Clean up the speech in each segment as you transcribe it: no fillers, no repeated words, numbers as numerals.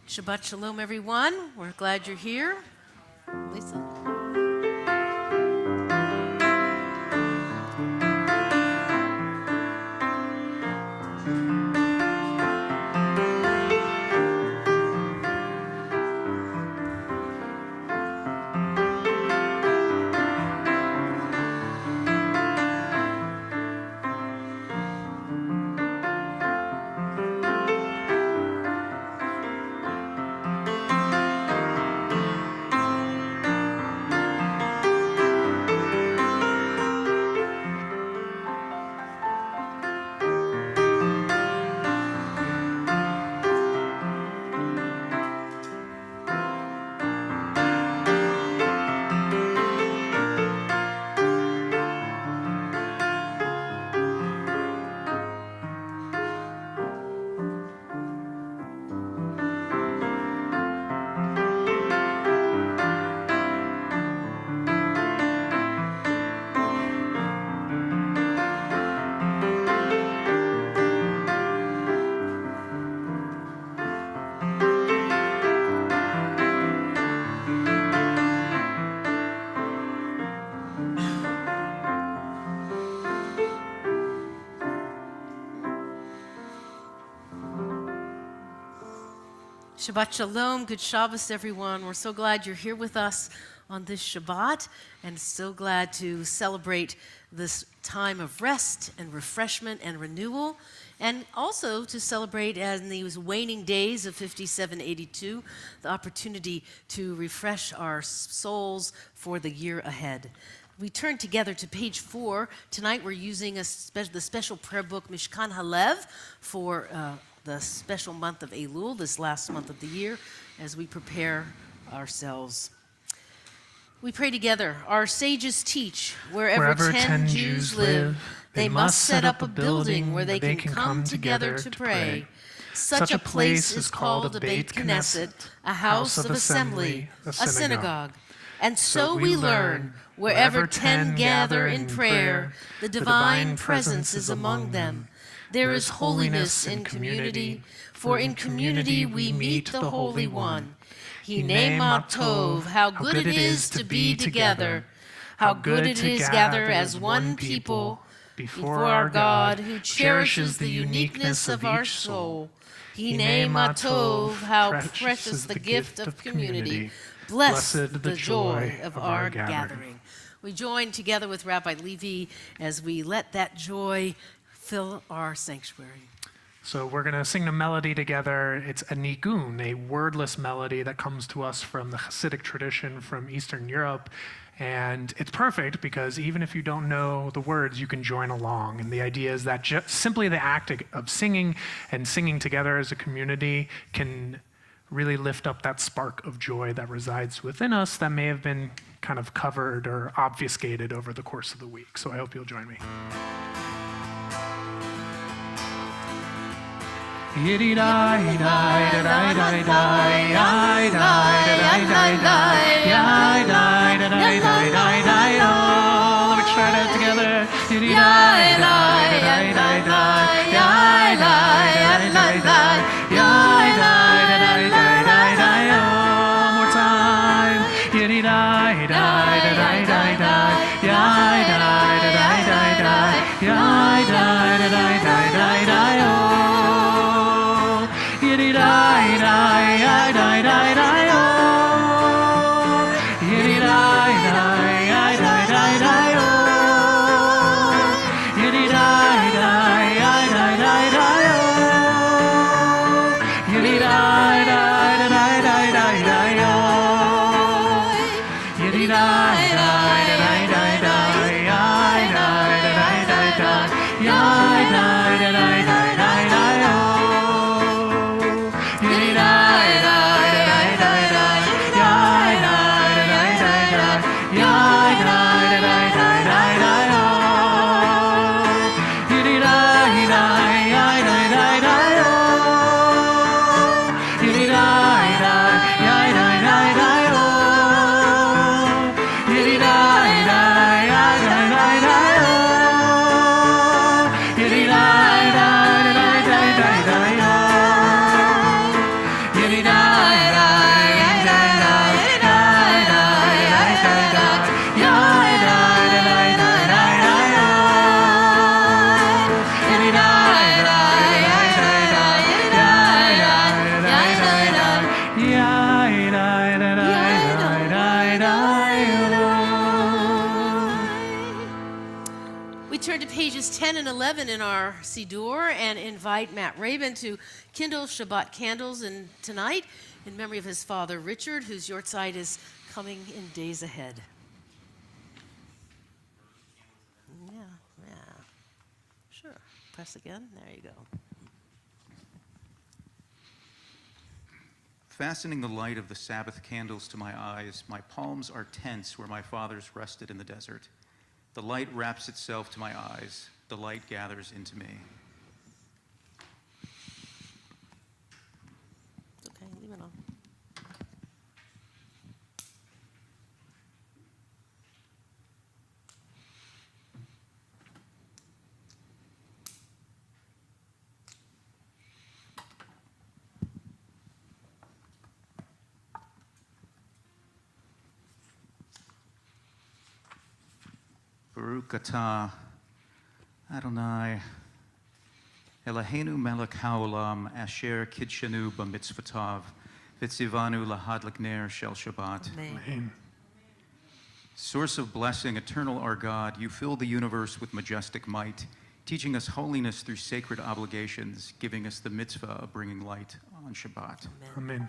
Shabbat Shalom, everyone. We're glad you're here. Lisa? Shabbat Shalom, good Shabbos, everyone. We're so glad you're here with us on this Shabbat, and so glad to celebrate this time of rest and refreshment and renewal, and also to celebrate, as in these waning days of 5782, the opportunity to refresh our souls for the year ahead. We turn together to page 4. Tonight we're using the special prayer book Mishkan Halev for the special month of Elul, this last month of the year, as we prepare ourselves. We pray together. Our sages teach, wherever 10 Jews live, they must set up a building where they can come together to pray. Such a place is called a Beit Knesset, a house of assembly, a synagogue. And so we learn, wherever 10 gather in prayer, the divine presence is among them. There is holiness in community, for in community we meet the Holy One. Hinei ma tov, how good it is to be together, how good it is to gather as one people before our God, who cherishes the uniqueness of our soul. Hinei ma tov, how precious the gift of community. Blessed the joy of our gathering. We join together with Rabbi Levi as we let that joy fill our sanctuary. So we're going to sing a melody together. It's a nigun, a wordless melody that comes to us from the Hasidic tradition from Eastern Europe. And it's perfect because even if you don't know the words, you can join along. And the idea is that simply the act of singing and singing together as a community can really lift up that spark of joy that resides within us that may have been kind of covered or obfuscated over the course of the week. So I hope you'll join me. Let me try that together. One more time. pages 10 and 11 in our Siddur and invite Matt Rabin to kindle Shabbat candles tonight in memory of his father, Richard, whose yortzeit is coming in days ahead. Yeah. Sure. Press again. There you go. Fastening the light of the Sabbath candles to my eyes, my palms are tense where my fathers rested in the desert. The light wraps itself to my eyes. The light gathers into me. It's okay, leave it on. Baruch atah Adonai Eloheinu melech haolam asher kidshanu b'mitzvotav v'tzivanu lahadlik ner shel Shabbat. Amen. Source of blessing, eternal our God, you fill the universe with majestic might, teaching us holiness through sacred obligations, giving us the mitzvah of bringing light on Shabbat. Amen.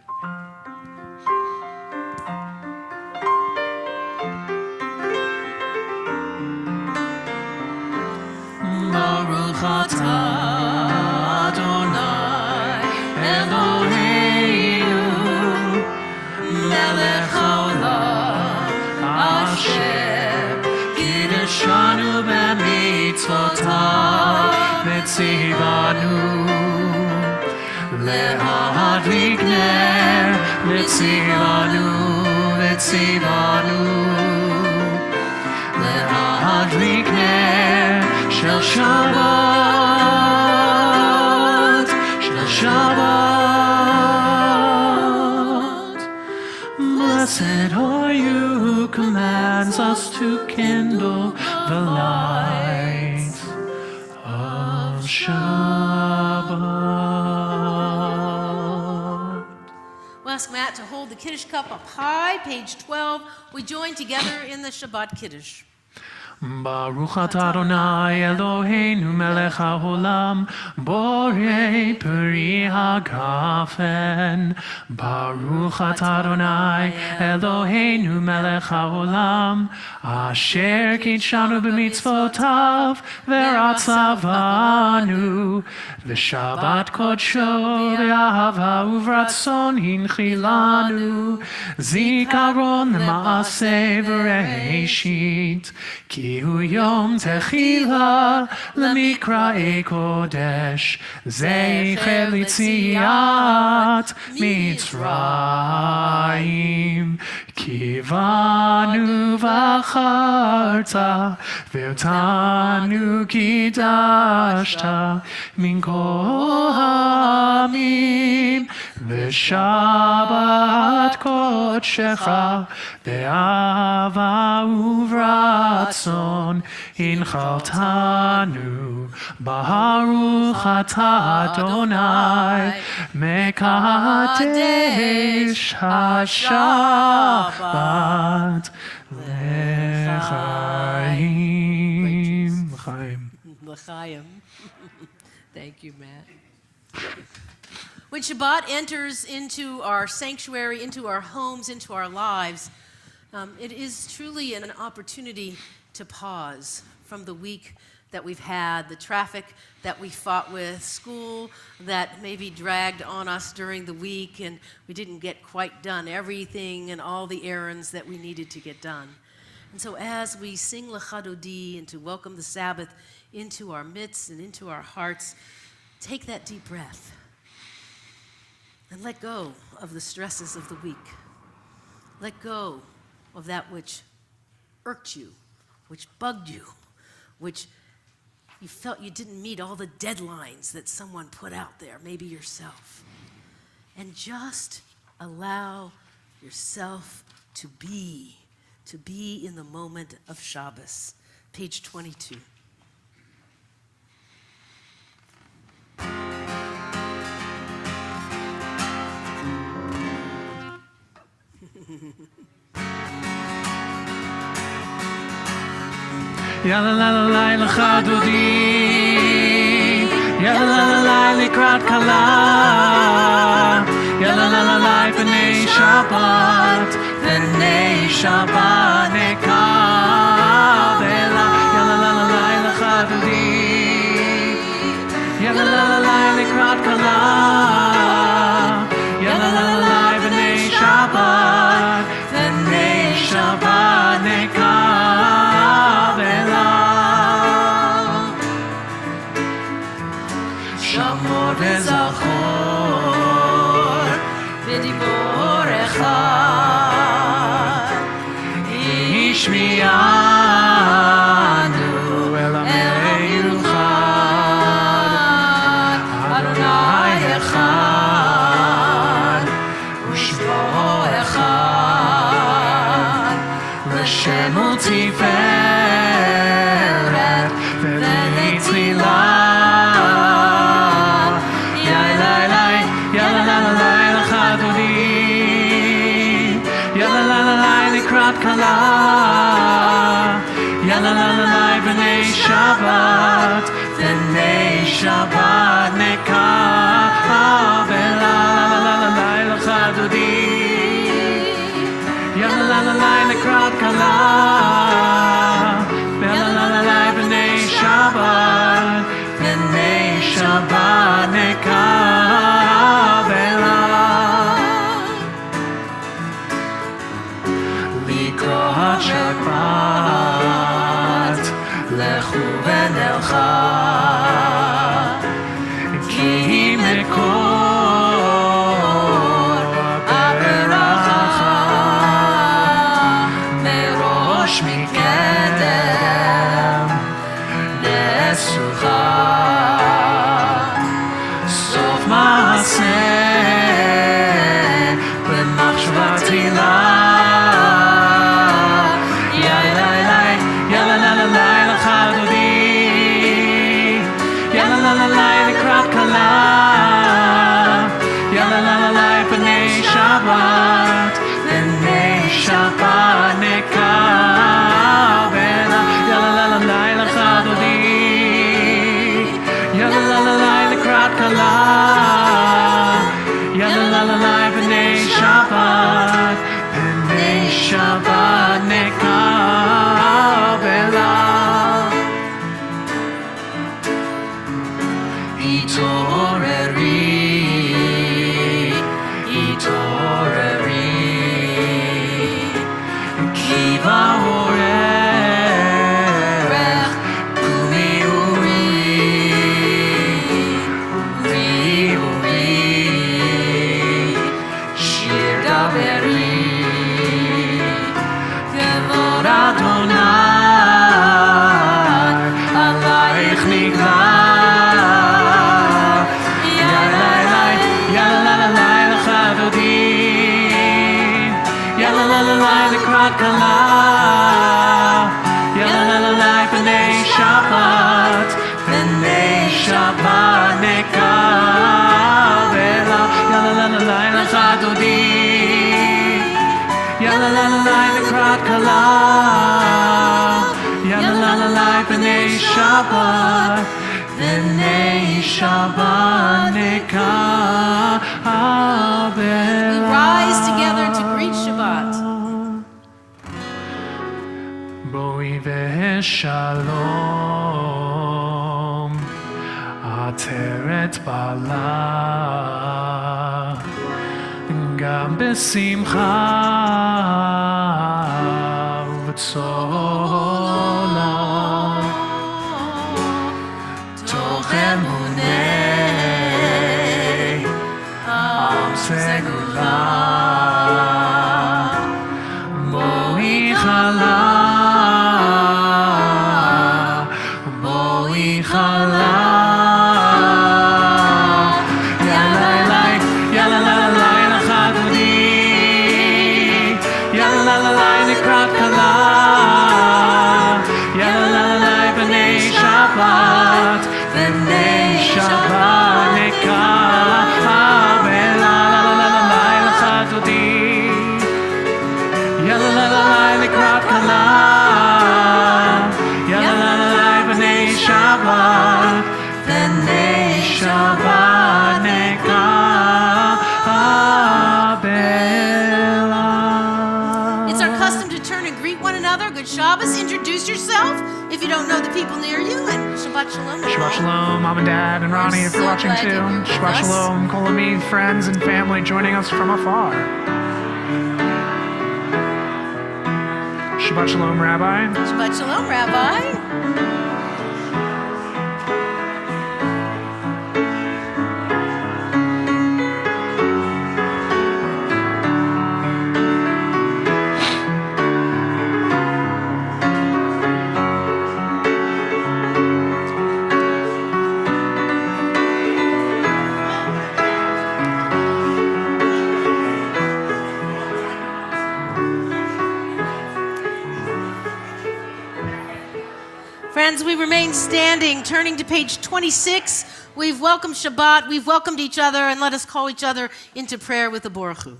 Baruch atah Adonai Eloheinu melech haolam asher kiddushanu b'mitzvotav v'tzivanu le'adlik ner v'tzivanu le'adlik ner shel Shabbat, Blessed are you who commands us to kindle the light of Shabbat. We'll ask Matt to hold the Kiddush cup up high, page 12. We join together in the Shabbat Kiddush. Baruch atah Adonai Eloheinu melech haolam borei peri hagafen. Baruch atah Adonai Eloheinu melech haolam asher kidshanu b'mitzvotav v'ratzavanu v'shabbat kodsho v'ahava uvratzon hinchilanu zikaron l'maaseh v'reishit Ki hu yom techila lemikra kodesh zeicher litziat Mitzrayim Kivanu v'acharta ve'otanu kidashta min kohamim v'shabbat kodshecha ve'ava uvratzon inchaltanu baruch atah Adonai mekadesh hashabbat lechaim. L'chaim. Thank you, Matt. When Shabbat enters into our sanctuary, into our homes, into our lives, it is truly an opportunity to pause from the week that we've had, the traffic that we fought with, school that maybe dragged on us during the week and we didn't get quite done everything and all the errands that we needed to get done. And so as we sing L'chadodi and to welcome the Sabbath into our midst and into our hearts, take that deep breath and let go of the stresses of the week. Let go of that which irked you, which bugged you, which you felt you didn't meet all the deadlines that someone put out there, maybe yourself. And just allow yourself to be in the moment of Shabbos. Page 22. יאללה לה לה לילה חדודי, יאללה לה לה לילה לקראת כלה, יאללה לה לה לילה בני שבת, בני שבת נקבלה, יאללה לה לה לילה חדודי, יאללה לה לה לילה לקראת כלה, יאללה לה לה לילה בני שבת, בני שבת נקבלה. שמור וזכור בדיבור אחד, השמיענו אל המיוחד, אדוני אחד ושמו אחד, לשם ותפארת ולתחילה. לקראת כלה, יאללה לה לה לה בני שבת, בני שבת נקבלה, לה לה לילה חדודי, יאללה לה לה לה לקראת כלה, יאללה לה לה לה בני שבת, בני שבת נקבלה. לקראת שבת, לכו ונלכה, כי מקור הברכה, מראש מקדם נשוכה, סוף מעשה במחשבה תחילה. לקראת כלה, יאללה לה לה לה בני שבת, בני שבת נקבלה, יאללה לה לה לילה חדודי, יאללה לה לה לה לקראת כלה, יאללה לה לה לה בני שבת, בני שבת נקבלה. התעוררי, התעוררי, כי באורך קומי אורי, אורי אורי, שיר דברי, כבוד אדוני עלייך נגלה. לקראת כלה, יאללה לה לה לה בני שבת, בני שבת נקבלה, יאללה לה לה לילה חדודי, יאללה לה לה לה לקראת כלה, יאללה לה לה לה בני שבת, בני שבת נקבלה. We rise together to greet Shabbat. בואי ושלום, עטרת בעלה, גם בשמחה ובצולה, תוך אמוני עם סגולה, בואי חלה, בואי חלה, יאללה אליי, יאללה לה לילה חדודי, יאללה לה לה לקראת כלה, יאללה לה בני שבת, בני שבת נקבלה, לילה חדודי, יאללה לה לה לקראת כלה, יאללה to turn and greet one another. Good Shabbos. Introduce yourself if you don't know the people near you. And Shabbat Shalom. Shabbat Shalom, Mom and Dad, and Ronnie, if you're so watching glad too. you're here with Shabbat us. Shalom, Kol Ami, friends and family joining us from afar. Shabbat Shalom, Rabbi. Shabbat Shalom, Rabbi. Friends, we remain standing, turning to page 26. We've welcomed Shabbat, we've welcomed each other, and let us call each other into prayer with the Baruch Hu.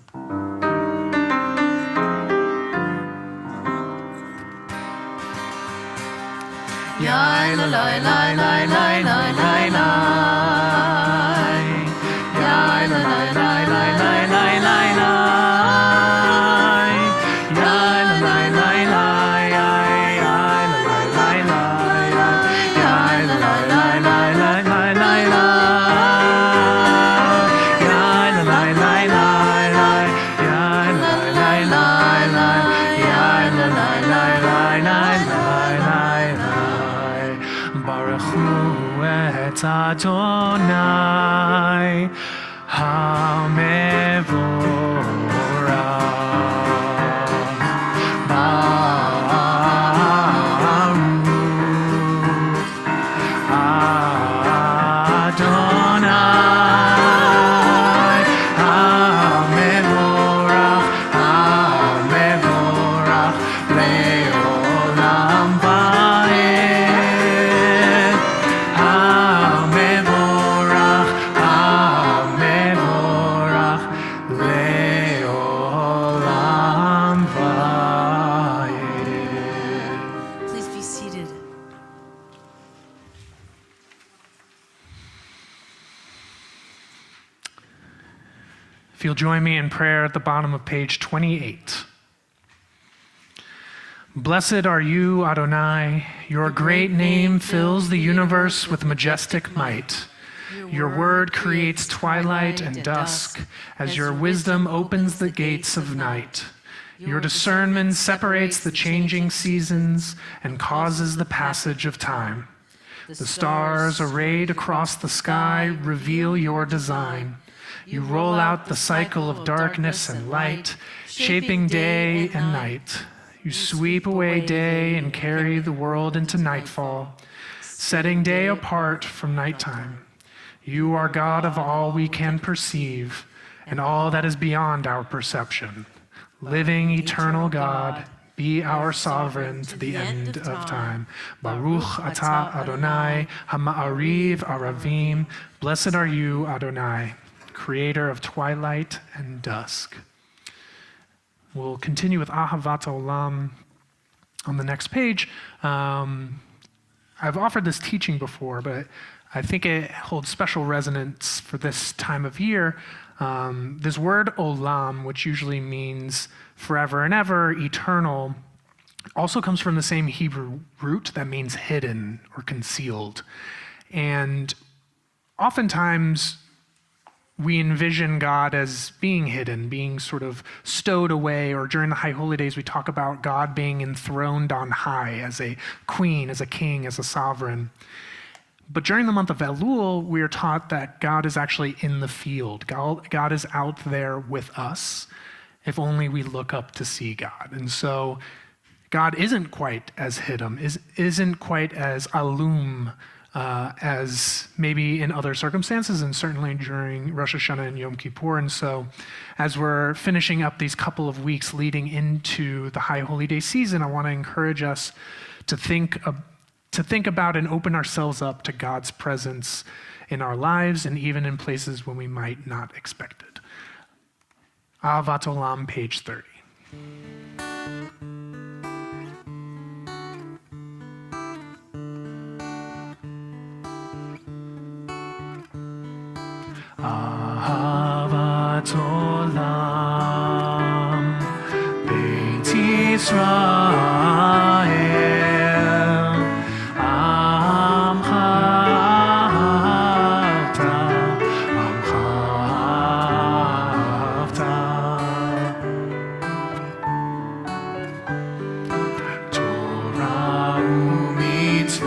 Yai la la la la la la la la. Yai la la la la la la la la. Yai la la la la. Yai la la la la. Yai la la la la la la la la. Yai la la la la la. Yai la la la la. Yai la la la la la la. Baruch Hu et Adonai HaMevorach Baruch Adonai HaMevorach HaMevorach Le'olam Va'ed HaMevorach HaMevorach Le'olam Va'ed. Please be seated. If you'll join me in prayer at the bottom of page 28. Blessed are you, Adonai. Your great name fills the universe with majestic might. Your word creates twilight and dusk, as your wisdom opens the gates of night. Your discernment separates the changing seasons and causes the passage of time. The stars arrayed across the sky reveal your design. You roll out the cycle of darkness and light, shaping day and night. You sweep away day and carry the world into nightfall, setting day apart from nighttime. You are God of all we can perceive and all that is beyond our perception. Living, eternal God, be our sovereign to the end of time. Baruch atah Adonai, Hama'ariv Aravim. Blessed are you, Adonai, creator of twilight and dusk. We'll continue with Ahavat Olam on the next page. I've offered this teaching before, but I think it holds special resonance for this time of year. This word olam, which usually means forever and ever, eternal, also comes from the same Hebrew root that means hidden or concealed. And oftentimes, we envision God as being hidden, being sort of stowed away, or during the High Holy Days, we talk about God being enthroned on high as a queen, as a king, as a sovereign. But during the month of Elul, we are taught that God is actually in the field. God is out there with us, if only we look up to see God. And so God isn't quite as hidden, isn't quite as alum, as maybe in other circumstances, and certainly during Rosh Hashanah and Yom Kippur. And so as we're finishing up these couple of weeks leading into the High Holy Day season, I want to encourage us to think about and open ourselves up to God's presence in our lives and even in places when we might not expect it. Ahavat Olam, page 30. Ahavat Olam, Beiti Yisrael, Amcha Avta, Amcha Avta. Torah u'mitzvot,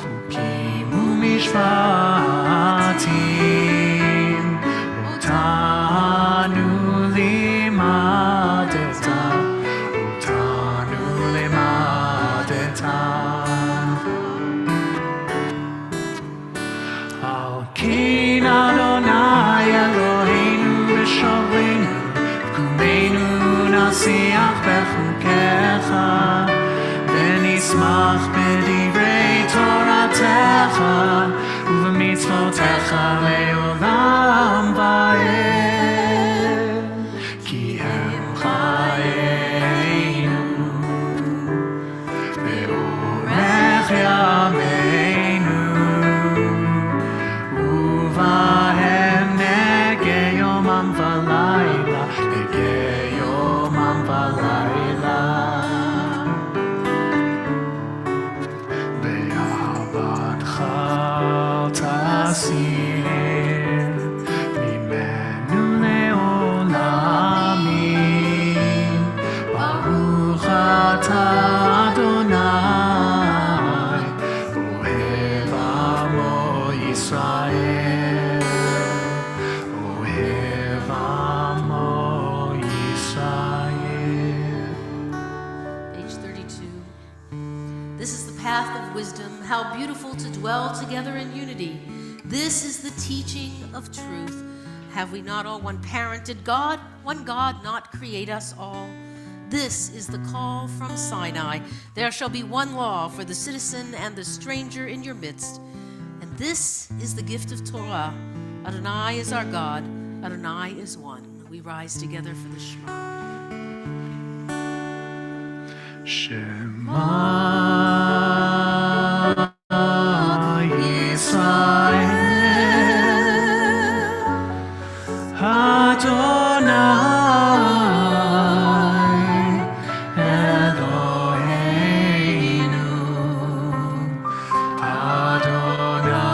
chukim u'mishpatim, otanu limadeta, otanu limadeta. Al kin Adonai Eloheinu b'sholenu, v'kumeinu nasiach b'chukecha, v'nismach b'divrei Toratecha, ובמצוותיך לעולם ועד, כי הם חיינו ואורך ימינו, ובהם נגע יומם ולילה, נגע יומם ולילה. באהבתך תסיר ממנו לעולמים, ברוך אתה אדוני, אוהב עמו ישראל, אוהב עמו ישראל. Page 32. This is the path of wisdom, how beautiful to dwell together in unity. This is the teaching of truth. Have we not all one parent? Did God, one God, not create us all? This is the call from Sinai. There shall be one law for the citizen and the stranger in your midst. And this is the gift of Torah. Adonai is our God. Adonai is one. We rise together for the Shema. Shema Yisrael, Adonai Eloheinu,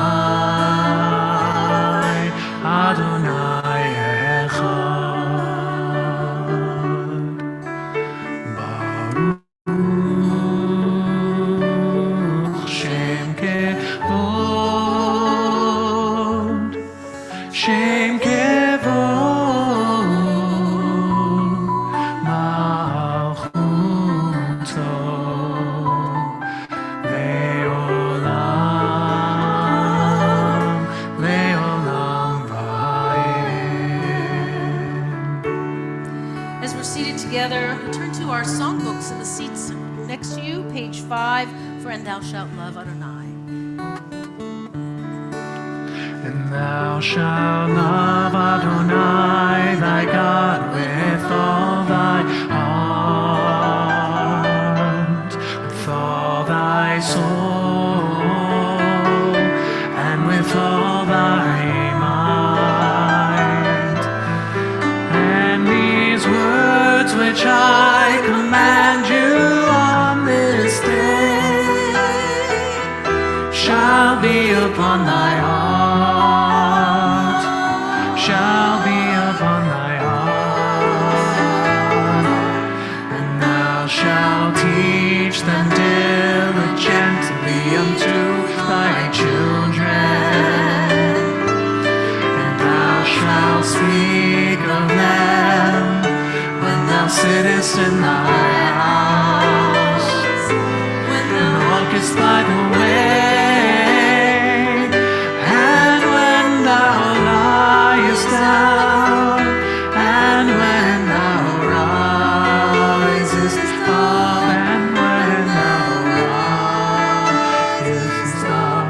Adonai, Adonai Echad. Baruch Shem Kevod, Shem Kevod, Malchuto, Leolam, Leolam Va'ed. As we're seated together, turn to our songbooks in the seats next to you, page 5, for And Thou Shalt Love Adonai. And thou shalt love Adonai thy God with all thy heart, with all thy soul, and with all thy mind. And these words which I command you on this day shall be upon thy heart, shall be upon thy heart, and thou shalt teach them diligently unto thy children, and thou shalt speak of them when thou sittest in thy house, when thou walkest by the way, and when thou liest down, and when thou risest up, and when thou risest up,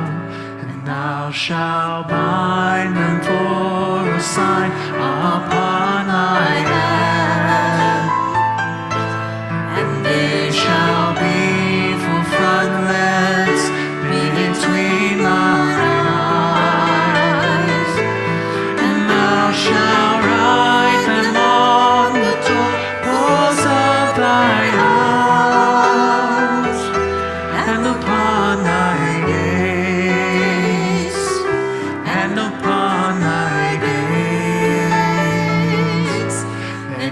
and thou shalt bind them for a sign upon thy hand, and they shall be for frontlets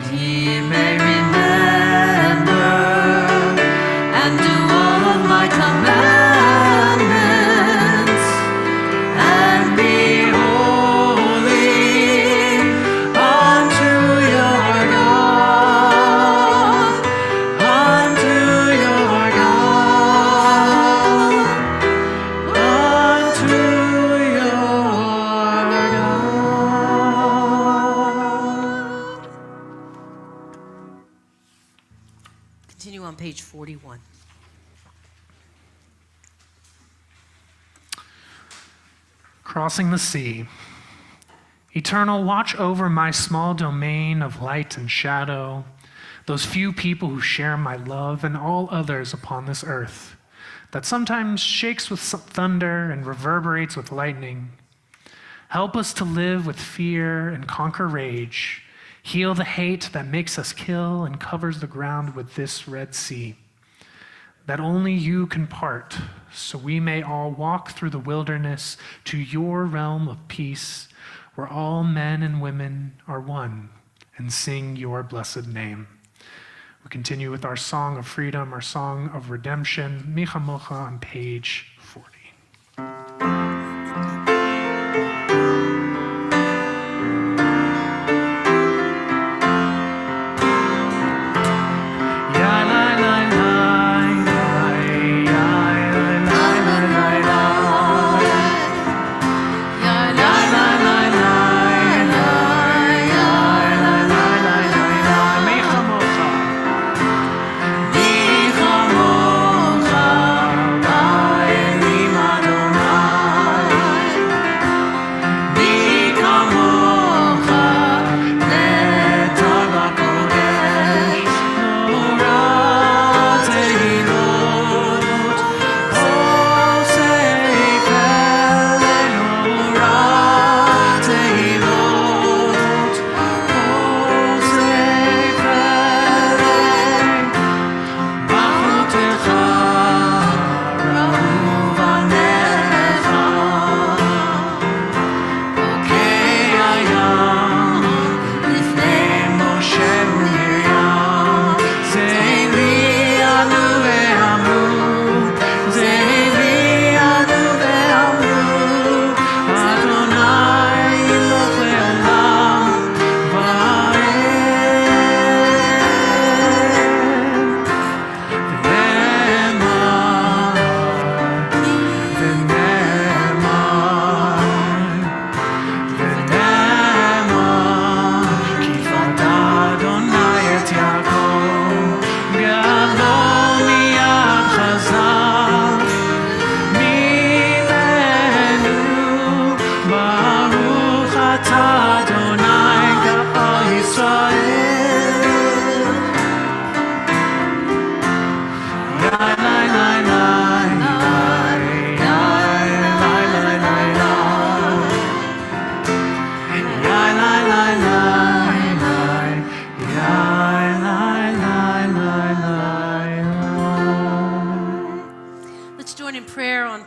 that he may remember and do all of my commandments, and be holy unto your God, unto your God, unto your God. Continue on page 41. Crossing the sea. Eternal, watch over my small domain of light and shadow, those few people who share my love and all others upon this earth, that sometimes shakes with thunder and reverberates with lightning. Help us to live with fear and conquer rage. Heal the hate that makes us kill and covers the ground with this Red Sea, that only you can part, so we may all walk through the wilderness to your realm of peace, where all men and women are one, and sing your blessed name. We continue with our song of freedom, our song of redemption, Micha Mocha, on page 40.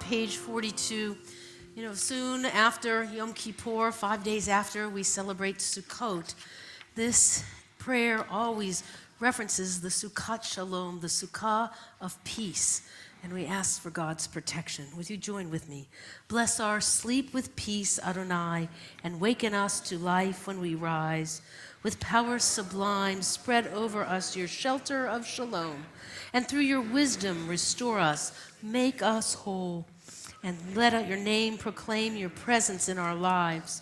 Page 42. Soon after Yom Kippur, 5 days after, we celebrate Sukkot. This prayer always references the Sukkot Shalom, the Sukkah of peace, and we ask for God's protection. Would you join with me? Bless our sleep with peace, Adonai, and waken us to life when we rise. With power sublime, spread over us your shelter of shalom, and through your wisdom restore us, make us whole, and let your name proclaim your presence in our lives.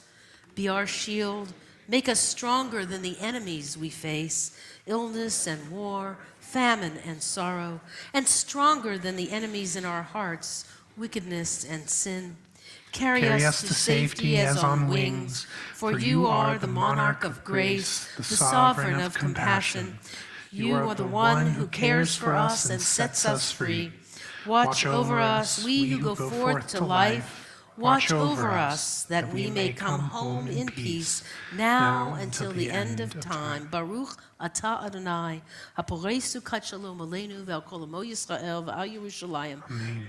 Be our shield, make us stronger than the enemies we face, illness and war, famine and sorrow, and stronger than the enemies in our hearts, wickedness and sin. Carry us to safety as on wings, for you are the monarch of grace, the sovereign of compassion. You are the one who cares for us and sets us free. Watch over us, we who go forth to life. Watch over us, that we may come home in peace, now until the end of time. Baruch atah Adonai, haporei sukkot shalom aleinu ve'al kol amo Yisrael ve'al Yerushalayim.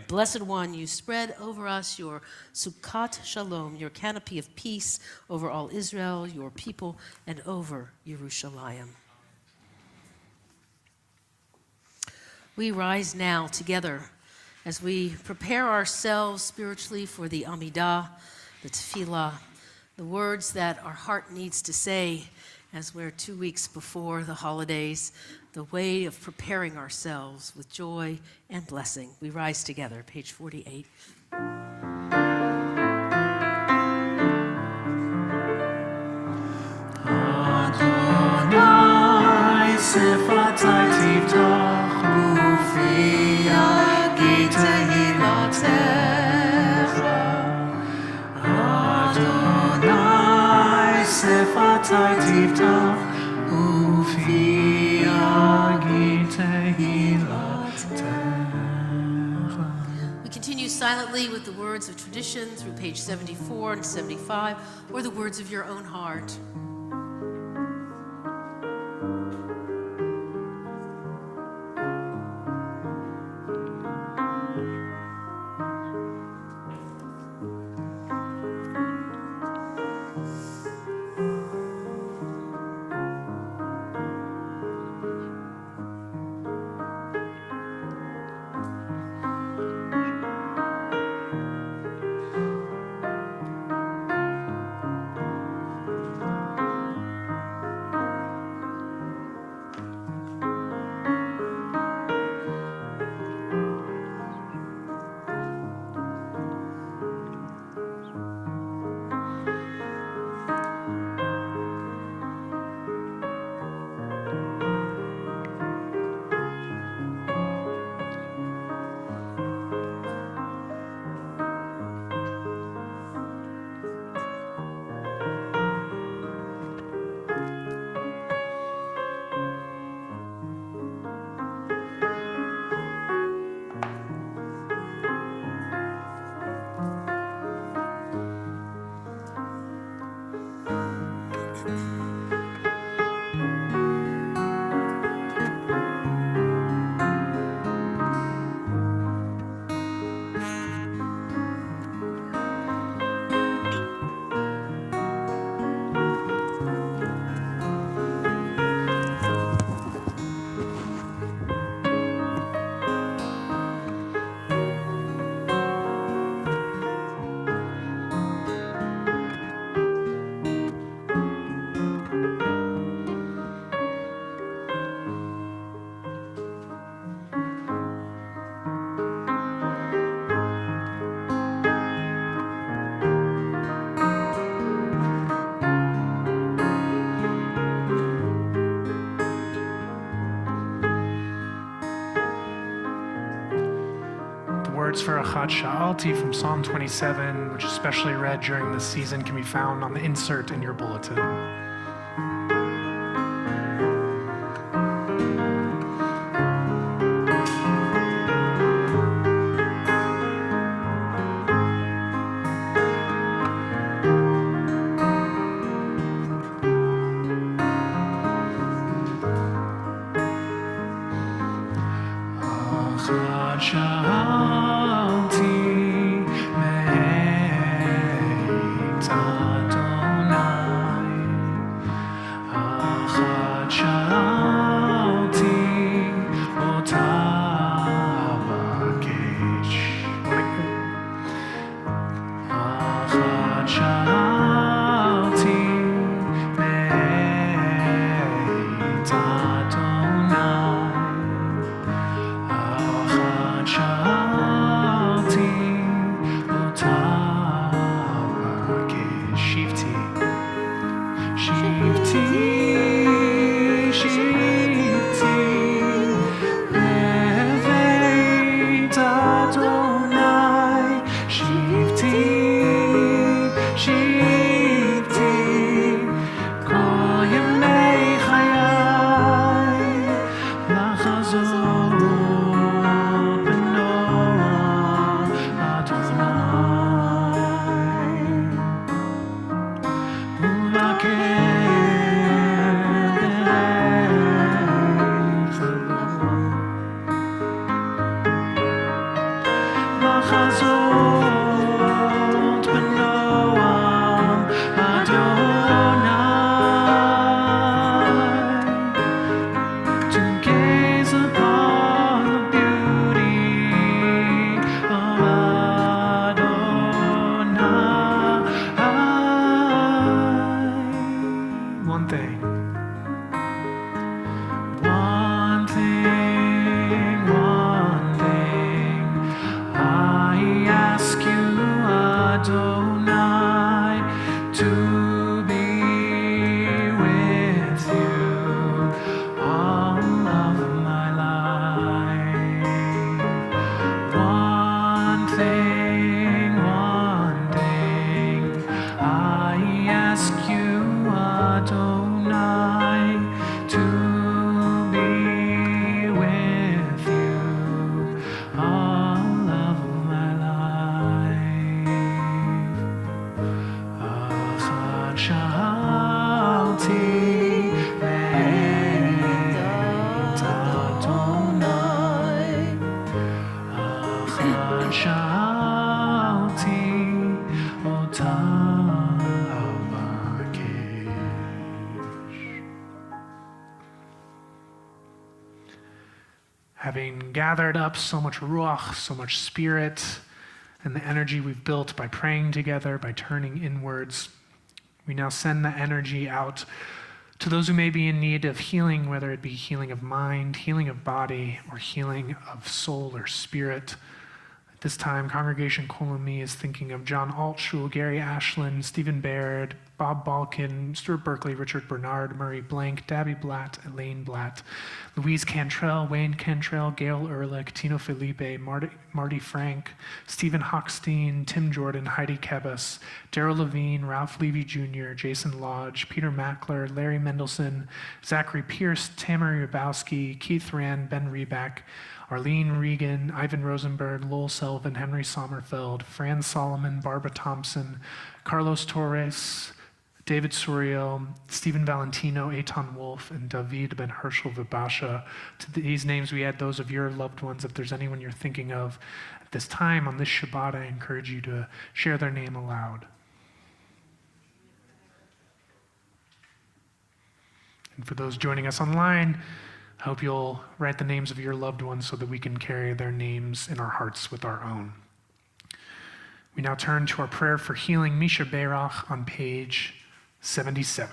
Blessed One, you spread over us your sukkot shalom, your canopy of peace over all Israel, your people, and over Yerushalayim. We rise now together as we prepare ourselves spiritually for the Amidah, the Tefillah, the words that our heart needs to say as we're 2 weeks before the holidays, the way of preparing ourselves with joy and blessing. We rise together, page 48. Adonai sifatai tiftach ufi yagid tehilatecha. Adonai sifatai tiftach ufi yagid tehilatecha. We continue silently with the words of tradition through page 74 and 75, or the words of your own heart. Words for Achat Sha'alti from Psalm 27, which is especially read during this season, can be found on the insert in your bulletin. Achat Sha'alti me'et Adonai. Achat Sha'alti ota bakesh. Achat Sha'alti me'et Adonai. Achat Sha'alti Having gathered up so much ruach, so much spirit, and the energy we've built by praying together, by turning inwards, we now send that energy out to those who may be in need of healing, whether it be healing of mind, healing of body, or healing of soul or spirit. At this time, Congregation Kol Ami is thinking of John Altshul, Gary Ashland, Stephen Baird, Bob Balkin, Stuart Berkeley, Richard Bernard, Murray Blank, Dabby Blatt, Elaine Blatt, Louise Cantrell, Wayne Cantrell, Gail Ehrlich, Tino Felipe, Marty Frank, Stephen Hochstein, Tim Jordan, Heidi Kebus, Daryl Levine, Ralph Levy Jr., Jason Lodge, Peter Mackler, Larry Mendelson, Zachary Pierce, Tamara Yabowski, Keith Rand, Ben Reback, Arlene Regan, Ivan Rosenberg, Lowell Sullivan, Henry Sommerfeld, Fran Solomon, Barbara Thompson, Carlos Torres, David Suriel, Stephen Valentino, Eitan Wolf, and David Ben Herschel Vibasha. To these names, we add those of your loved ones. If there's anyone you're thinking of at this time on this Shabbat, I encourage you to share their name aloud. And for those joining us online, I hope you'll write the names of your loved ones so that we can carry their names in our hearts with our own. We now turn to our prayer for healing, Misha Beirach, on page 77.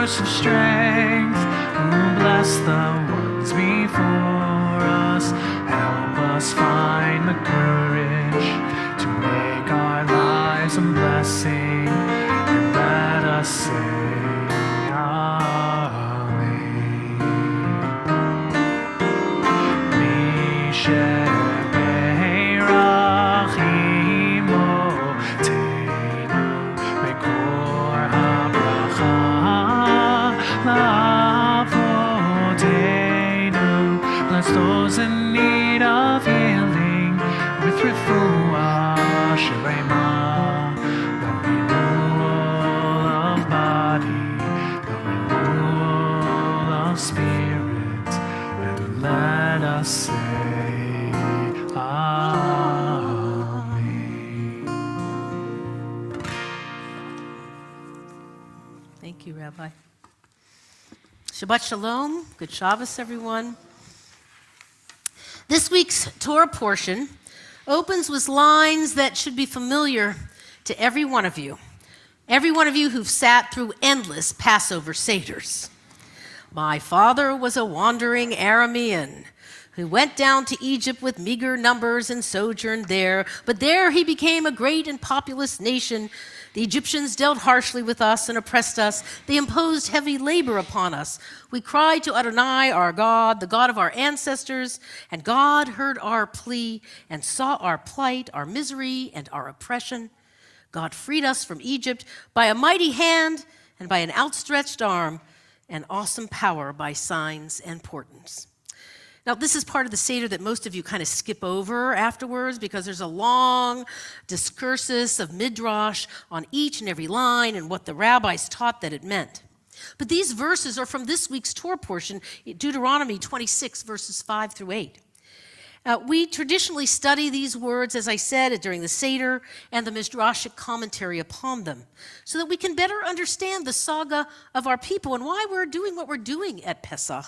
Of strength, who bless the ones before us, help us find the courage to make our lives a blessing, and let us say Amen. Bless those in need of healing with refuah shlema, the renewal of body, the renewal of spirit, and let us say Amen. Thank you, Rabbi. Shabbat Shalom. Good Shabbos, everyone. This week's Torah portion opens with lines that should be familiar to every one of you who've sat through endless Passover Seders. My father was a wandering Aramean who went down to Egypt with meager numbers and sojourned there, but there he became a great and populous nation. The Egyptians dealt harshly with us and oppressed us. They imposed heavy labor upon us. We cried to Adonai, our God, the God of our ancestors, and God heard our plea and saw our plight, our misery, and our oppression. God freed us from Egypt by a mighty hand and by an outstretched arm, and awesome power by signs and portents. Now, this is part of the Seder that most of you kind of skip over afterwards because there's a long discursus of midrash on each and every line and what the rabbis taught that it meant. But these verses are from this week's Torah portion, Deuteronomy 26, verses 5 through 8. We traditionally study these words, as I said, during the Seder and the Midrashic commentary upon them, so that we can better understand the saga of our people and why we're doing what we're doing at Pesach.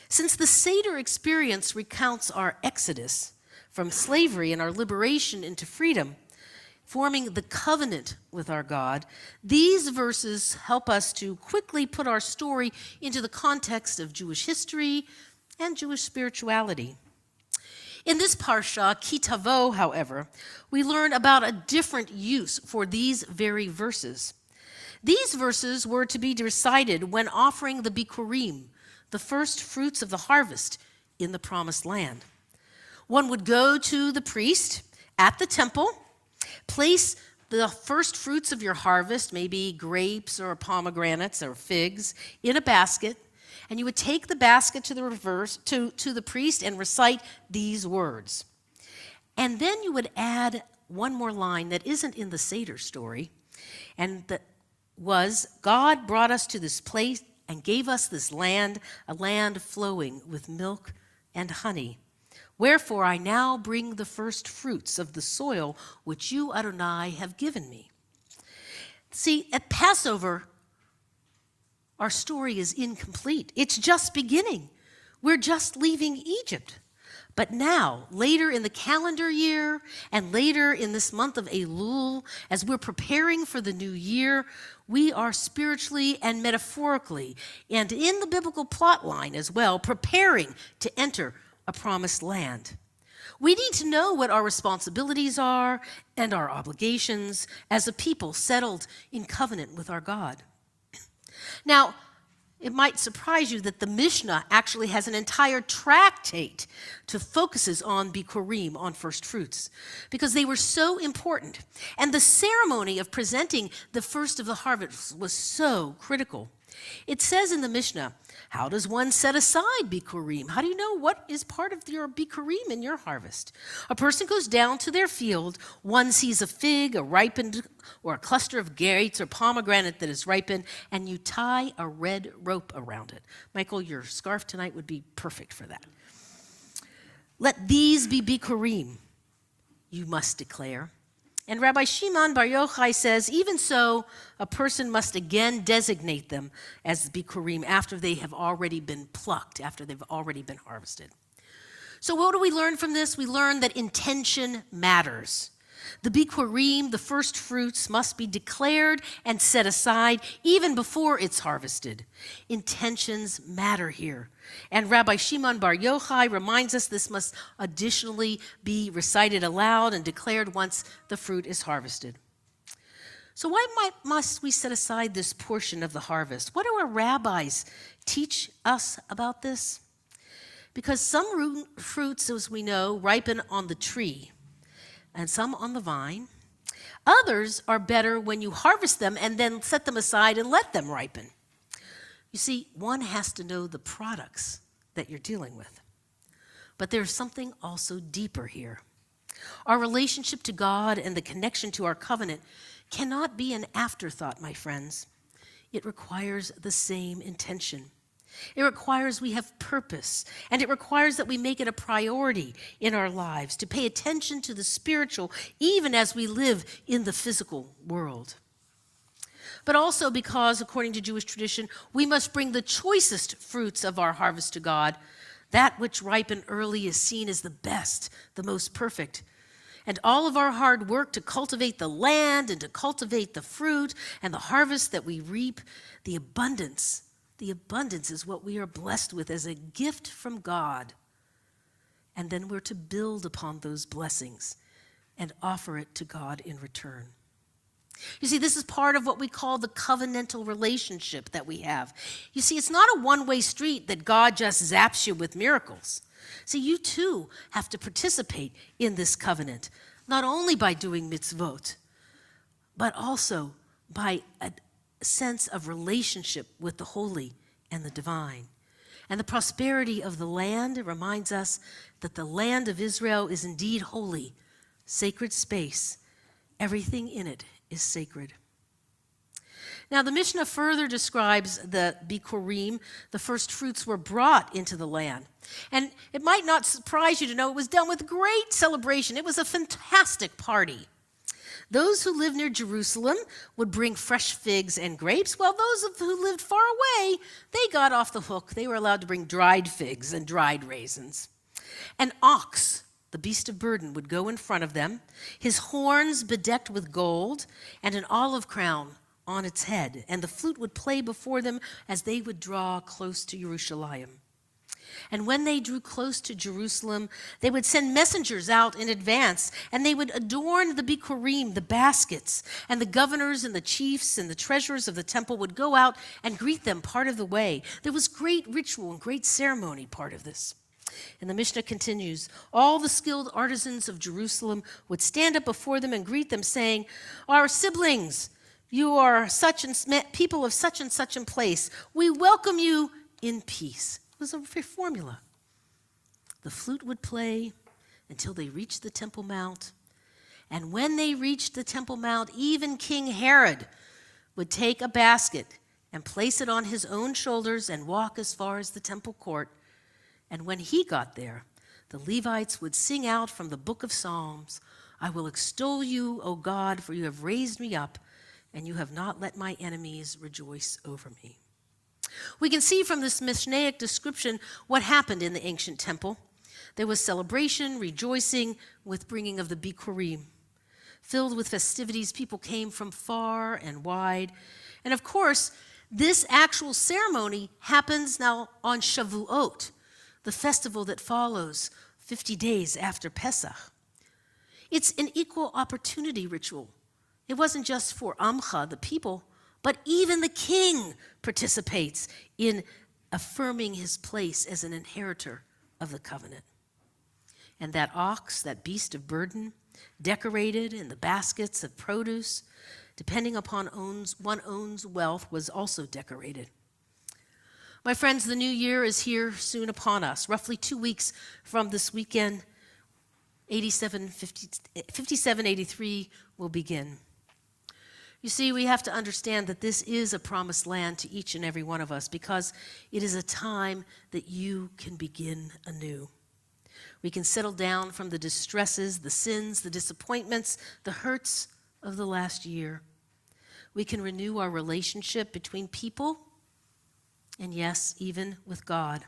Since the Seder experience recounts our exodus from slavery and our liberation into freedom, forming the covenant with our God, these verses help us to quickly put our story into the context of Jewish history and Jewish spirituality. In this parsha, Ki Tavo, however, we learn about a different use for these very verses. These verses were to be recited when offering the Bikurim, the first fruits of the harvest in the Promised Land. One would go to the priest at the temple, place the first fruits of your harvest, maybe grapes or pomegranates or figs, in a basket, and you would take the basket to the priest and recite these words. And then you would add one more line that isn't in the Seder story, And that was, God brought us to this place and gave us this land, a land flowing with milk and honey. Wherefore I now bring the first fruits of the soil which you, Adonai, have given me. See, at Passover, our story is incomplete. It's just beginning. We're just leaving Egypt. But now, later in the calendar year and later in this month of Elul, as we're preparing for the new year, we are spiritually and metaphorically, and in the biblical plot line as well, preparing to enter a promised land. We need to know what our responsibilities are and our obligations as a people settled in covenant with our God. Now, it might surprise you that the Mishnah actually has an entire tractate to focuses on Bikurim, on first fruits, because they were so important. And the ceremony of presenting the first of the harvest was so critical. It says in the Mishnah, how does one set aside Bikurim? How do you know what is part of your Bikurim in your harvest? A person goes down to their field, one sees a fig, a ripened, or a cluster of grapes or pomegranate that is ripened, and you tie a red rope around it. Michael, your scarf tonight would be perfect for that. Let these be Bikurim, you must declare. And Rabbi Shimon Bar Yochai says, even so, a person must again designate them as Bikurim after they have already been plucked, after they've already been harvested. So what do we learn from this? We learn that intention matters. The Bikurim, the first fruits, must be declared and set aside even before it's harvested. Intentions matter here. And Rabbi Shimon Bar Yochai reminds us this must additionally be recited aloud and declared once the fruit is harvested. So why must we set aside this portion of the harvest? What do our rabbis teach us about this? Because some fruits, as we know, ripen on the tree, and some on the vine. Others are better when you harvest them and then set them aside and let them ripen. You see, one has to know the products that you're dealing with. But there's something also deeper here. Our relationship to God and the connection to our covenant cannot be an afterthought, my friends. It requires the same intention. It requires we have purpose, and it requires that we make it a priority in our lives to pay attention to the spiritual, even as we live in the physical world. But also because, according to Jewish tradition, we must bring the choicest fruits of our harvest to God. That which ripened early is seen as the best, the most perfect. And all of our hard work to cultivate the land and to cultivate the fruit and the harvest that we reap, the abundance is what we are blessed with as a gift from God. And then we're to build upon those blessings and offer it to God in return. You see, this is part of what we call the covenantal relationship that we have. You see, it's not a one-way street that God just zaps you with miracles. See, you too have to participate in this covenant, not only by doing mitzvot, but also by a sense of relationship with the holy and the divine. And the prosperity of the land reminds us that the land of Israel is indeed holy, sacred space. Everything in it is sacred. Now, the Mishnah further describes the Bikurim, the first fruits were brought into the land. And it might not surprise you to know it was done with great celebration. It was a fantastic party. Those who lived near Jerusalem would bring fresh figs and grapes, while those who lived far away, they got off the hook. They were allowed to bring dried figs and dried raisins. An ox, the beast of burden, would go in front of them, his horns bedecked with gold, and an olive crown on its head, and the flute would play before them as they would draw close to Jerusalem. And when they drew close to Jerusalem, they would send messengers out in advance, and they would adorn the Bikurim, the baskets, and the governors and the chiefs and the treasurers of the temple would go out and greet them part of the way. There was great ritual and great ceremony part of this. And the Mishnah continues, all the skilled artisans of Jerusalem would stand up before them and greet them, saying, our siblings, you are such and people of such and such in place. We welcome you in peace. It was a formula. The flute would play until they reached the Temple Mount, And when they reached the Temple Mount, even King Herod would take a basket and place it on his own shoulders and walk as far as the temple court. And when he got there, the Levites would sing out from the book of Psalms, "I will extol you, O God, for you have raised me up, and you have not let my enemies rejoice over me." We can see from this Mishnaic description what happened in the ancient temple. There was celebration, rejoicing with bringing of the Bikurim. Filled with festivities, people came from far and wide. And of course, this actual ceremony happens now on Shavuot, the festival that follows 50 days after Pesach. It's an equal opportunity ritual. It wasn't just for Amcha, the people, but even the king participates in affirming his place as an inheritor of the covenant. And that ox, that beast of burden, decorated in the baskets of produce, depending upon one own's wealth, was also decorated. My friends, the new year is here soon upon us. Roughly 2 weeks from this weekend, 5783 will begin. You see, we have to understand that this is a promised land to each and every one of us because it is a time that you can begin anew. We can settle down from the distresses, the sins, the disappointments, the hurts of the last year. We can renew our relationship between people and, yes, even with God.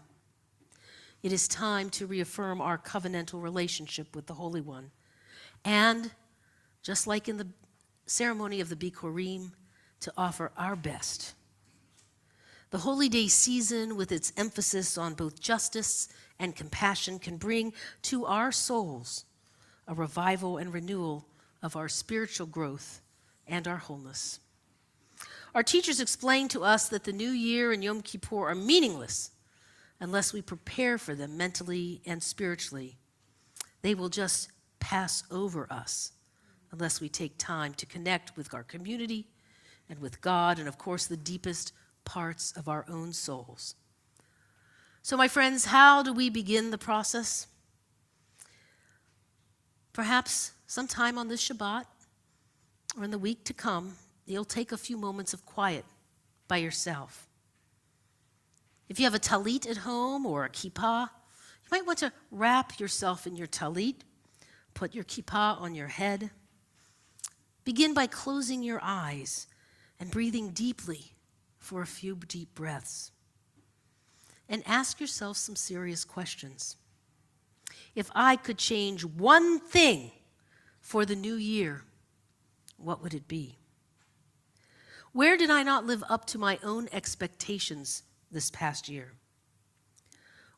It is time to reaffirm our covenantal relationship with the Holy One. And, just like in the ceremony of the Bikurim, to offer our best. The Holy Day season, with its emphasis on both justice and compassion, can bring to our souls a revival and renewal of our spiritual growth and our wholeness. Our teachers explained to us that the New Year and Yom Kippur are meaningless unless we prepare for them mentally and spiritually. They will just pass over us unless we take time to connect with our community and with God and, of course, the deepest parts of our own souls. So, my friends, how do we begin the process? Perhaps sometime on this Shabbat or in the week to come, you'll take a few moments of quiet by yourself. If you have a talit at home or a kippah, you might want to wrap yourself in your talit, put your kippah on your head. Begin by closing your eyes and breathing deeply for a few deep breaths. And ask yourself some serious questions. If I could change one thing for the new year, what would it be? Where did I not live up to my own expectations this past year?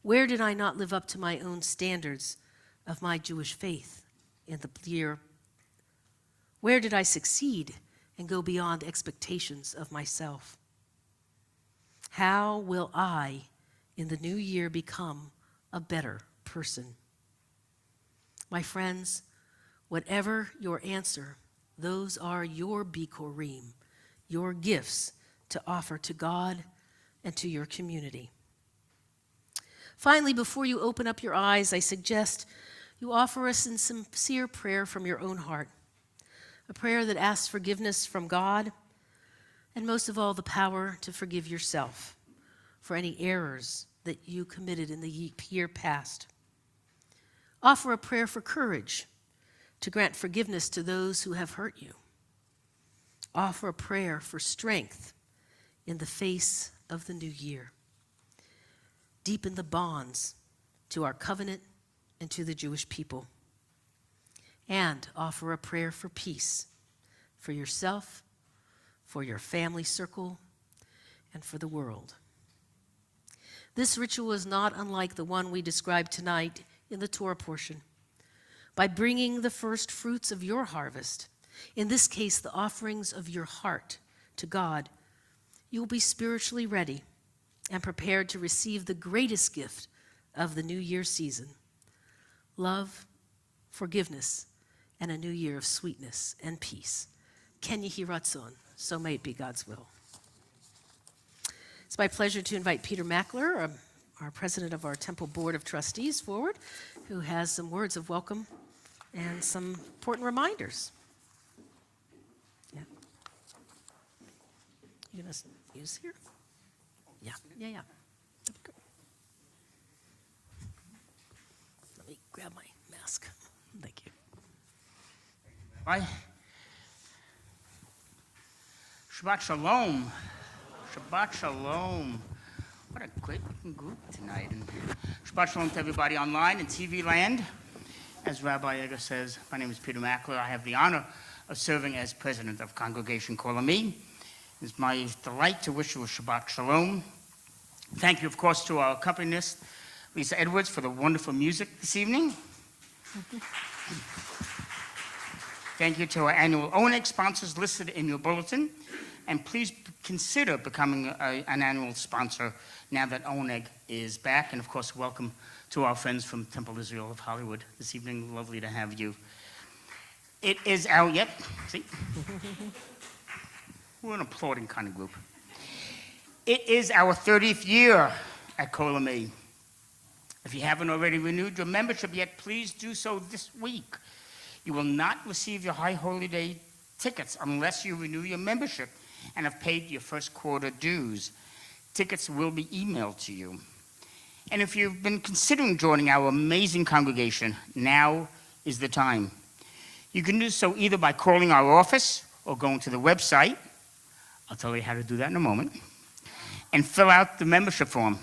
Where did I not live up to my own standards of my Jewish faith in the year? Where did I succeed and go beyond expectations of myself? How will I, in the new year, become a better person? My friends, whatever your answer, those are your bikurim, your gifts to offer to God and to your community. Finally, before you open up your eyes, I suggest you offer us in sincere prayer from your own heart, a prayer that asks forgiveness from God, and most of all, the power to forgive yourself for any errors that you committed in the year past. Offer a prayer for courage to grant forgiveness to those who have hurt you. Offer a prayer for strength in the face of the new year. Deepen the bonds to our covenant and to the Jewish people. And offer a prayer for peace for yourself, for your family circle, and for the world. This ritual is not unlike the one we described tonight in the Torah portion. By bringing the first fruits of your harvest, in this case, the offerings of your heart to God, you will be spiritually ready and prepared to receive the greatest gift of the New Year season: love, forgiveness, and a new year of sweetness and peace. Ken Yehi Ratzon, so may it be God's will. It's my pleasure to invite Peter Mackler, our president of our Temple Board of Trustees, forward, who has some words of welcome and some important reminders. Yeah. You gonna use here? Yeah. That'd be good. Let me grab my mask. Thank you. Right? Shabbat Shalom. Shabbat Shalom. What a great looking group tonight. And Shabbat Shalom to everybody online in TV land. As Rabbi Yeager says, my name is Peter Mackler. I have the honor of serving as president of Congregation Kol Ami. It's my delight to wish you a Shabbat Shalom. Thank you, of course, to our accompanist, Lisa Edwards, for the wonderful music this evening. Thank you to our annual ONEG sponsors listed in your bulletin. And please consider becoming an annual sponsor now that ONEG is back. And of course, welcome to our friends from Temple Israel of Hollywood this evening. Lovely to have you. It is our, see? We're an applauding kind of group. It is our 30th year at Kol Ami. If you haven't already renewed your membership yet, please do so this week. You will not receive your High Holy Day tickets unless you renew your membership and have paid your first quarter dues. Tickets will be emailed to you. And if you've been considering joining our amazing congregation, now is the time. You can do so either by calling our office or going to the website. I'll tell you how to do that in a moment. And fill out the membership form.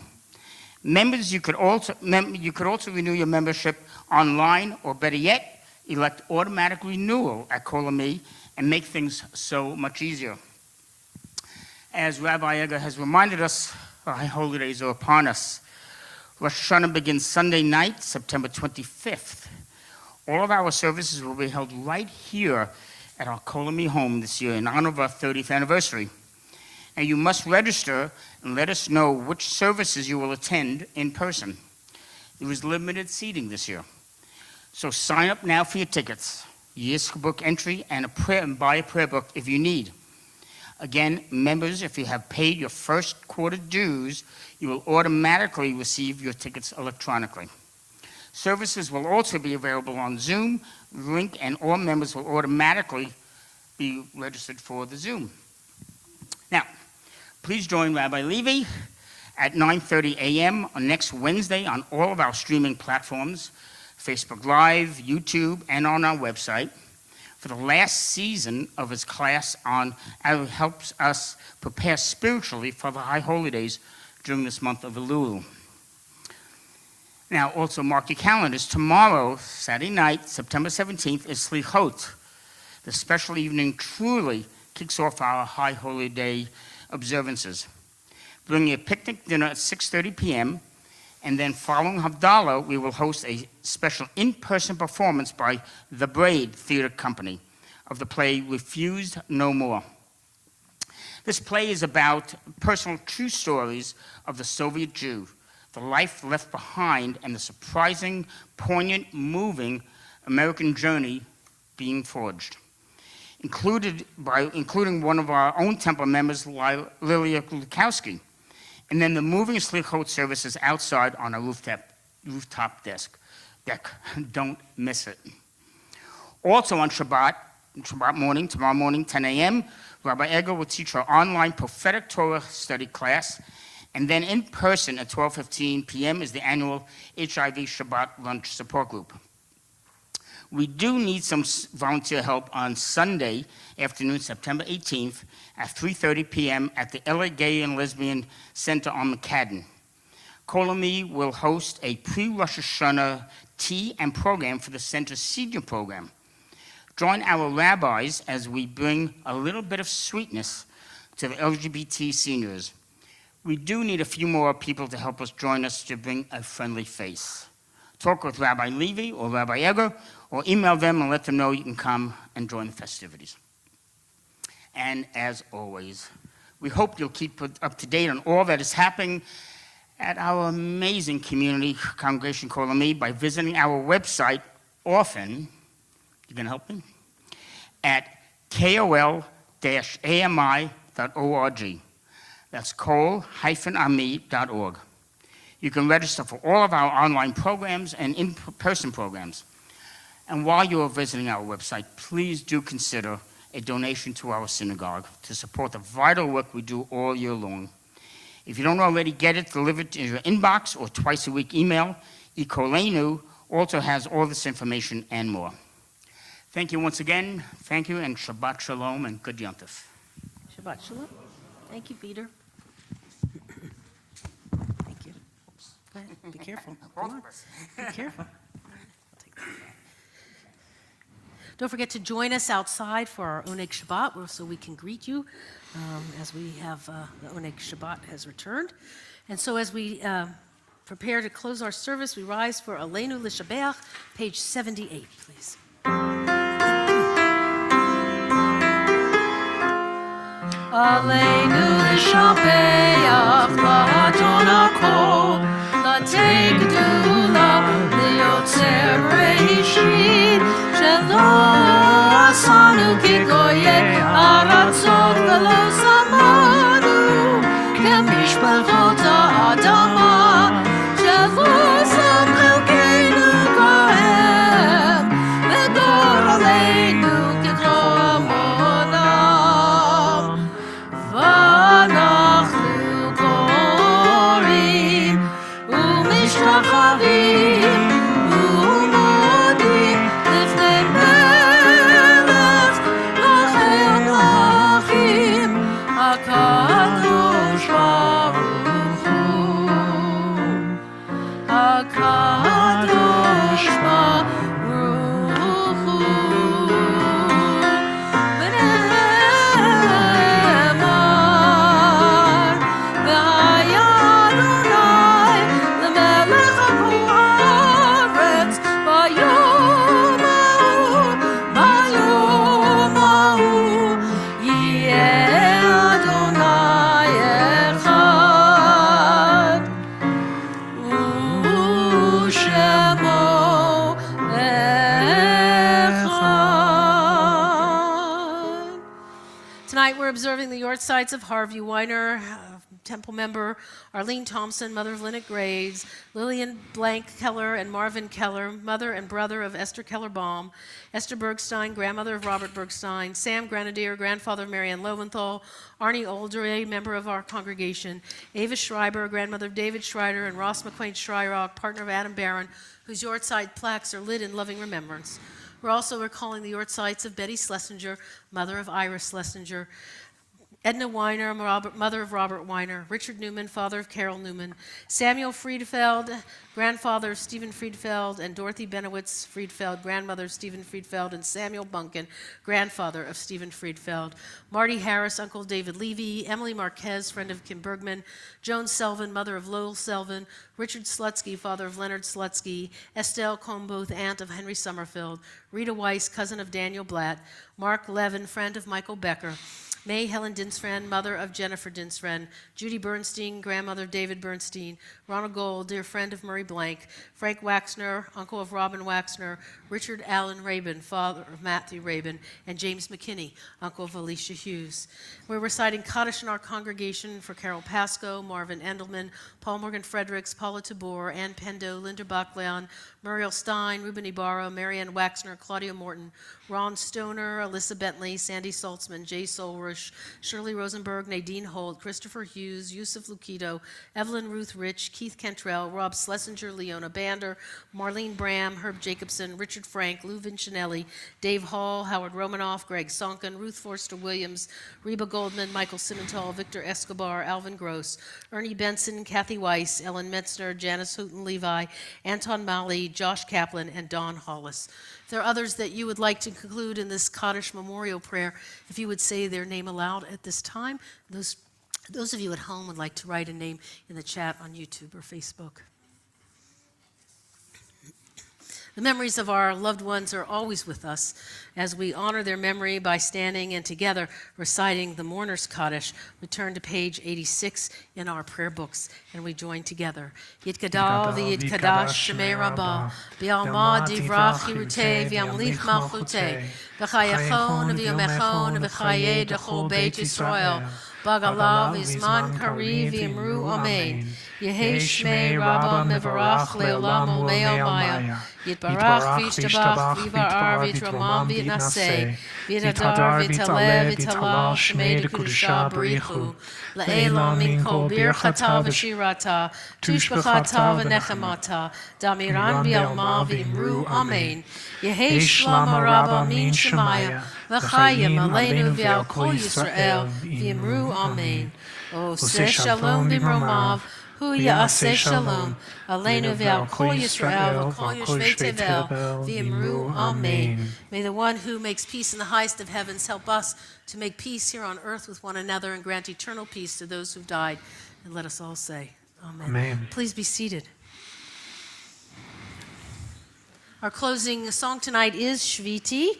Members, you could also renew your membership online, or better yet, elect automatic renewal at Kol Ami and make things so much easier. As Rabbi Yeager has reminded us, our high holy days are upon us. Rosh Hashanah begins Sunday night, September 25th. All of our services will be held right here at our Kol Ami home this year in honor of our 30th anniversary. And you must register and let us know which services you will attend in person. There is limited seating this year. So sign up now for your tickets, yearbook entry, and buy a prayer book if you need. Again, members, if you have paid your first quarter dues, you will automatically receive your tickets electronically. Services will also be available on Zoom, link, and all members will automatically be registered for the Zoom. Now, please join Rabbi Levy at 9:30 a.m. on next Wednesday on all of our streaming platforms, Facebook Live, YouTube, and on our website, for the last season of his class on how it helps us prepare spiritually for the high holy days during this month of Elul. Now, also mark your calendars. Tomorrow, Saturday night, September 17th, is Slichot. The special evening truly kicks off our high holy day observances. Bring your picnic dinner at 6:30 p.m., and then following Havdalah, we will host a special in-person performance by the Braid Theater Company of the play Refused No More. This play is about personal true stories of the Soviet Jew, the life left behind, and the surprising, poignant, moving American journey being forged. Including one of our own temple members, Lilia Lukowski, and then the moving Slichot services outside on a rooftop deck. Don't miss it. Also on Shabbat morning, tomorrow morning, 10 a.m., Rabbi Yeager will teach our online prophetic Torah study class, and then in person at 12:15 p.m. is the annual HIV Shabbat lunch support group. We do need some volunteer help on Sunday afternoon, September 18th at 3:30 p.m. at the LA Gay and Lesbian Center on McCadden. Kol Ami will host a pre-Rosh Hashanah tea and program for the center's senior program. Join our rabbis as we bring a little bit of sweetness to the LGBT seniors. We do need a few more people to help us join us to bring a friendly face. Talk with Rabbi Levy or Rabbi Yeager, or email them and let them know you can come and join the festivities. And as always, we hope you'll keep up to date on all that is happening at our amazing community, Congregation Kol Ami, by visiting our website often. You can help me? At kol-ami.org. That's kol-ami.org. You can register for all of our online programs and in-person programs. And while you are visiting our website, please do consider a donation to our synagogue to support the vital work we do all year long. If you don't already get it delivered in your inbox or twice a week email, Kol Ami also has all this information and more. Thank you once again. Thank you, and Shabbat Shalom and good Yom Tov. Shabbat Shalom. Thank you, Peter. Thank you. Go ahead. Be careful. Come on. Be careful. I'll take that. Don't forget to join us outside for our Oneg Shabbat, so we can greet you as we have the Oneg Shabbat has returned. And so as we prepare to close our service, we rise for Aleinu L'Shabeach, page 78, please. Aleinu l'shabeach la'adon hakol, la'tei gedula li'yotzer reishit, shelo asanu kigoyei aratzot velo samanu, kemishpachot ha'adama, shelo sam chelkeinu kohen, ledor aleinu k'dromonam. ואנחנו קוראים ומשתחווים ומודים לפני מלך מלכי המלכים הקדוש ברוך הוא, הקדוש ברוך הוא. Tonight we're observing the Yortzites of Harvey Weiner, Temple member, Arlene Thompson, mother of Lynette Graves, Lillian Blank Keller and Marvin Keller, mother and brother of Esther Keller-Baum, Esther Bergstein, grandmother of Robert Bergstein, Sam Grenadier, grandfather of Marianne Lowenthal, Arnie Oldray, member of our congregation, Ava Schreiber, grandmother of David Schreider, and Ross McQuain Schreirock, partner of Adam Barron, whose Yortzite plaques are lit in loving remembrance. We're also recalling the Yortzites of Betty Schlesinger, mother of Iris Schlesinger, Edna Weiner, mother of Robert Weiner, Richard Newman, father of Carol Newman, Samuel Friedfeld, grandfather of Stephen Friedfeld, and Dorothy Benowitz Friedfeld, grandmother of Stephen Friedfeld, and Samuel Bunkin, grandfather of Stephen Friedfeld, Marty Harris, Uncle David Levy, Emily Marquez, friend of Kim Bergman, Joan Selvin, mother of Lowell Selvin, Richard Slutsky, father of Leonard Slutsky, Estelle Comboth, aunt of Henry Summerfield, Rita Weiss, cousin of Daniel Blatt, Mark Levin, friend of Michael Becker, May Helen Dinsfriend, mother of Jennifer Dinsfriend, Judy Bernstein, grandmother of David Bernstein, Ronald Gold, dear friend of Murray Blank, Frank Waxner, uncle of Robin Waxner, Richard Allen Rabin, father of Matthew Rabin, and James McKinney, uncle of Alicia Hughes. We're reciting Kaddish in our congregation for Carol Pasco, Marvin Endelman, Paul Morgan Fredericks, Paula Tabor, Ann Pendo, Linda Bachleon, Muriel Stein, Ruben Ibarra, Marianne Waxner, Claudia Morton, Ron Stoner, Alyssa Bentley, Sandy Saltzman, Jay Solrush, Shirley Rosenberg, Nadine Holt, Christopher Hughes, Yusuf Lukido, Evelyn Ruth Rich, Keith Cantrell, Rob Schlesinger, Leona Bander, Marlene Bram, Herb Jacobson, Richard Frank, Lou Vincenelli, Dave Hall, Howard Romanoff, Greg Sonkin, Ruth Forster Williams, Reba Goldman, Michael Simental, Victor Escobar, Alvin Gross, Ernie Benson, Kathy Weiss, Ellen Metzner, Janice Houghton Levi, Anton Malley, Josh Kaplan, and Don Hollis. If there are others that you would like to conclude in this Kaddish memorial prayer, if you would say their name aloud at this time. Those of you at home would like to write a name in the chat on YouTube or Facebook. The memories of our loved ones are always with us as we honor their memory by standing and together reciting the Mourner's Kaddish. We turn to page 86 in our prayer books and we join together. Yitkadav v'yitkadash shemei rabbah, v'yalma divrach hirutei v'yamlich malchutei, v'chayachon v'yomechon v'chayei dechol beit Yisrael, Bagalav Isman Kari Vimru Amen. Yehi Shmei Rabba Mevarach Leolam Olmeo Maya. Yitbarach Vishtabach Vivar Vitramam Vitnase. Vitadar Vitalev Vitalal Shmei Dekudusha Barichu. La'elam Minko Birchata Vashirata. Tushbachata V'nechemata. Damiran Bialma Vimru Amen. Yehi Shlama Rabba Min Shemaya. V'chayim Aleinu V'al Kol Yisrael V'imru Amen. Oseh Shalom B'mromav Hu Ya'aseh Shalom Aleinu V'al Kol Yisrael V'kol Yoshvei Tevel V'imru Amen. May the one who makes peace in the highest of heavens help us to make peace here on earth with one another and grant eternal peace to those who've died. And let us all say, Amen. Amen. Please be seated. Our closing song tonight is Shviti.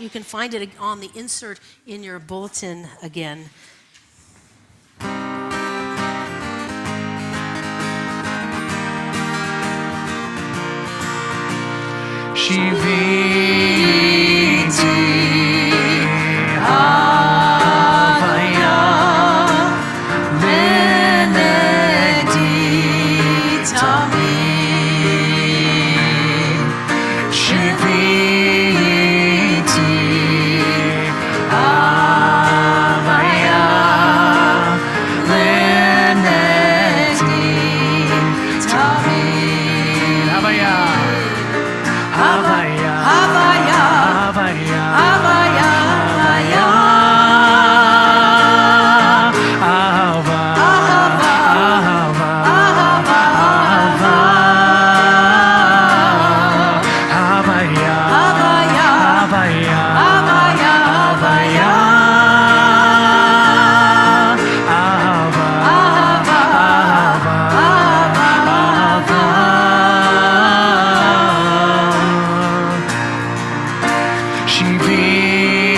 You can find it on the insert in your bulletin again. Shiviti Havaya Benedictami Shiviti Havaya Benedictami Havaya Havaya, Havaya, Havaya, Havaya, Havaya, Ahava, Ahava, Ahava, Ahava, Havaya, Havaya, Havaya, Havaya, Havaya, Ahava, Ahava, Shiviti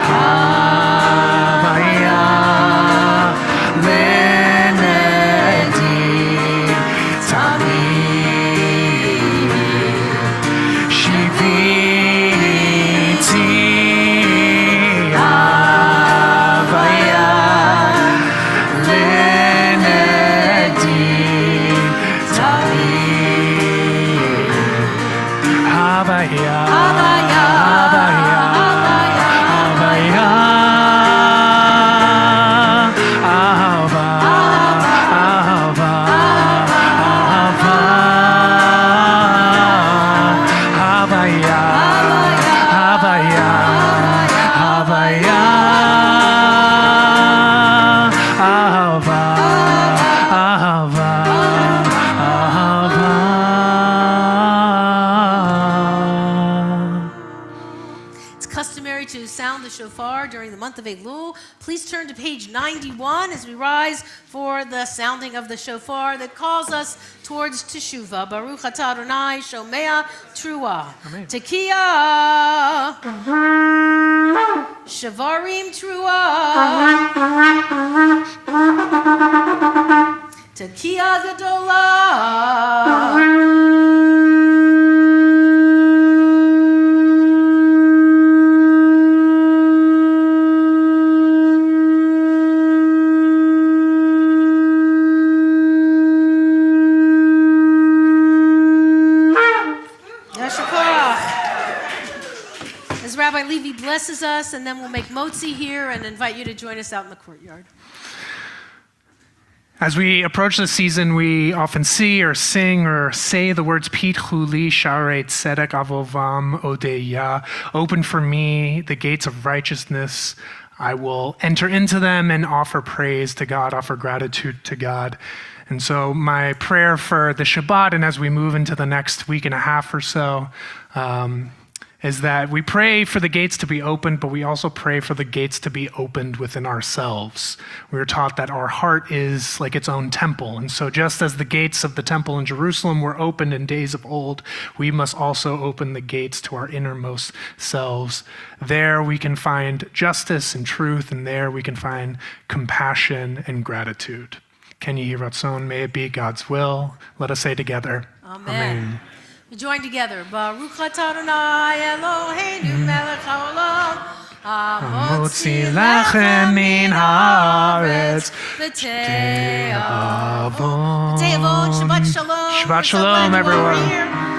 Havaya Benedictami Shiviti Havaya Benedictami Havaya, Havaya, Havaya, Havaya, Ahava, Ahava, Ahava, Havaya, Havaya, Havaya, Ahava, Ahava, Ahava. Customary to sound the shofar during the month of Elul. Please turn to page 91 as we rise for the sounding of the shofar that calls us towards Teshuvah. Baruch atah Adonai Shomea Trua. Tekiah. Shavarim Trua. Tekiah Gadolah. As Rabbi Levy blesses us, and then we'll make motzi here and invite you to join us out in the courtyard. As we approach this season, we often see or sing or say the words Pitchu li sharei tzedek avovam odeya. Open for me the gates of righteousness. I will enter into them and offer praise to God, offer gratitude to God. And so my prayer for the Shabbat, and as we move into the next week and a half or so, is that we pray for the gates to be opened, but we also pray for the gates to be opened within ourselves. We were taught that our heart is like its own temple. And so just as the gates of the temple in Jerusalem were opened in days of old, we must also open the gates to our innermost selves. There we can find justice and truth, and there we can find compassion and gratitude. Ken Yehi Ratzon, may it be God's will. Let us say together, Amen. We join together. Baruch atah Adonai Eloheinu melech haolam. motzi lechem min haaretz. B'tei Avon. Avon. Shabbat shalom. Shabbat We're so shalom, glad you all are everyone. here.